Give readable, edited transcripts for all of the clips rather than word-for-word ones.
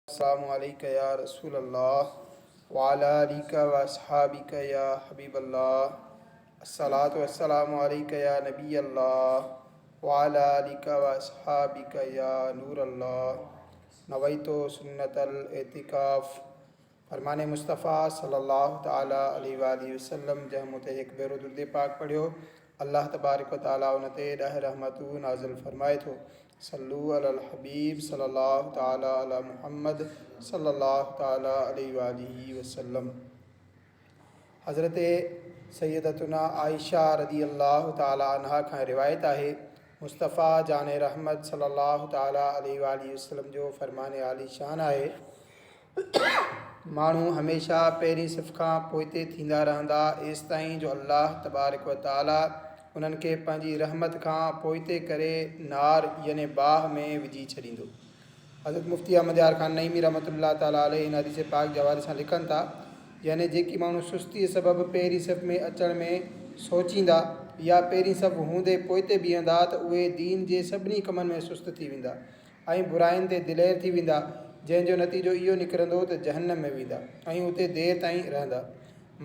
अस्सलामु अलैका या रसूल अल्लाह व अला आलिका व अस्हाबिका या हबीब अल्लाह अस्सलातु वस्सलामु अलैका या नबी अल्लाह व अला आलिका व अस्हाबिका या नूर अल्लाह नवैतो सुन्नतल एतिकाफ़ फरमाने मुस्तफ़ा सल्लल्लाहु ताला अलैहि वसल्लम जंहिं मूं ते हिकु भेरो दुरूद पाक पढ़ियो अल्लाह तबारक व ताला उन ते ॾह रहमतूं नाज़िल फरमाए थो। सल्लू अलल हबीब सल्लल्लाहु ताला अला मुहम्मद सल्लल्लाहु ताला अलैहि वसल्लम। हज़रत सैयदतुना आयशा रदी अल्लाह ताला अन्हा खां रिवायत आहे मुस्तफ़ा जान रहमत सल्लल्लाहु ताला अलैहि वसल्लम जो फरमाने आली शान आहे माण्हू हमेशा पहिरीं सिफ़ खां पोइते थींदा रहंदा एसि ताईं जो अल्लाह तबारक व ताला उन्हनि खे पंहिंजी रहमत खां पोइते करे नार याने बाह में विझी छॾींदो। हज़रत मुफ़्ती अहमद यार ख़ान नईमी रहमतुल्लाह ताला अलैहि इन हदीस पाक जे हवाले सां लिखनि था याने जेकी माण्हू सुस्तीअ सबबु पहिरीं सिफ़ में अचण में सोचींदा या पहिरीं सभु हूंदे पोइते बीहंदा त उहे दीन जे सभिनी कमनि में सुस्त थी वेंदा ऐं बुराइनि ते दिलेर थी वेंदा जंहिंजो नतीजो इहो निकिरंदो त जहन्नम में वेंदा ऐं उते देरि ताईं रहंदा।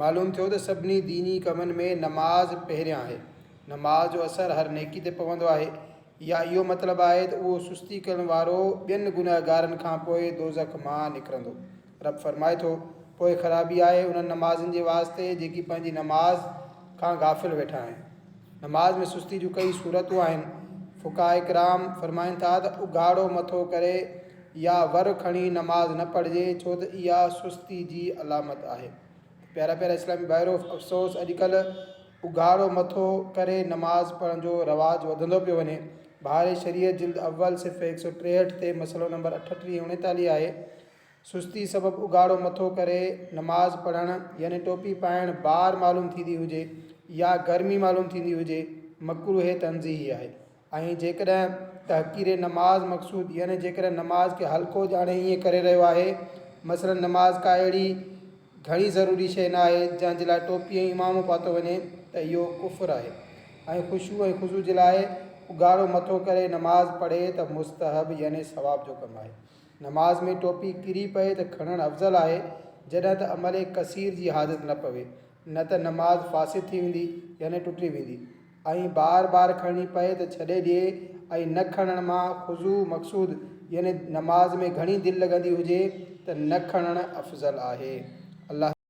मालूम थियो त सभिनी दीनी कमनि में नमाज़ पहिरियां आहे। नमाज़ जो असरु हर नेकी ते पवंदो आहे या इहो मतिलबु आहे त उहो सुस्ती करण वारो ॿियनि गुनहगारनि खां पोइ दोज़ख मां निकिरंदो। रब फरमाए थो पोइ ख़राबी आहे उन्हनि नमाज़नि जे वास्ते जेकी पंहिंजी नमाज़ खां गाफ़िल वेठा आहिनि। नमाज़ में सुस्ती जूं कई सूरतूं आहिनि। फ़ुक़हा इकराम फरमाइनि था त उघाड़ो मथो करे या वर खणी नमाज़ न पढ़िजे छो त इहा सुस्ती जी अलामत आहे। प्यारा प्यारा इस्लामी भाइरो अफ़सोस अॼुकल्ह उघाड़ो मथो करे नमाज़ पढ़ण जो रवाजु वधंदो पियो वञे। बहार शरीयत जिल्द अव्वल सिफ़े 163 ते मसलो नंबर 38-39 आहे। सुस्ती सबबु उघाड़ो मथो करे नमाज़ पढ़णु यानी टोपी पाइणु बार मालूम थींदी हुजे या गर्मी मालूम थींदी हुजे मकरूह तंज़ीही आहे। ऐं जेकॾहिं तहक़ीर नमाज़ मक़सूद यानी जेकॾहिं नमाज़ खे हल्को ॼाणे ईअं करे रहियो आहे मसलन नमाज़ का अहिड़ी घणी ज़रूरी शइ न आहे जंहिंजे लाइ टोपी ऐं इमामो पातो वञे त इहो कुफ़ुर आहे ऐं ख़ुशू ऐं ख़ुशू जे लाइ उघाड़ो मथो करे नमाज़ पढ़े त मुस्तहब यानी सवाब जो कमु आहे। नमाज़ में टोपी किरी पए त खणणु अफ़ज़ल आहे जॾहिं त अमल कसीर जी हाज़त न पवे न त नमाज़ फासिद थी वेंदी यानी टुटी वेंदी ऐं बार बार खणणी पए त छॾे ॾिए ऐं न खणण मां ख़ुशू मक़सूद यानी नमाज़ में घणी दिलि लॻंदी हुजे त न खणणु अफ़ज़ल आहे। अल्लाह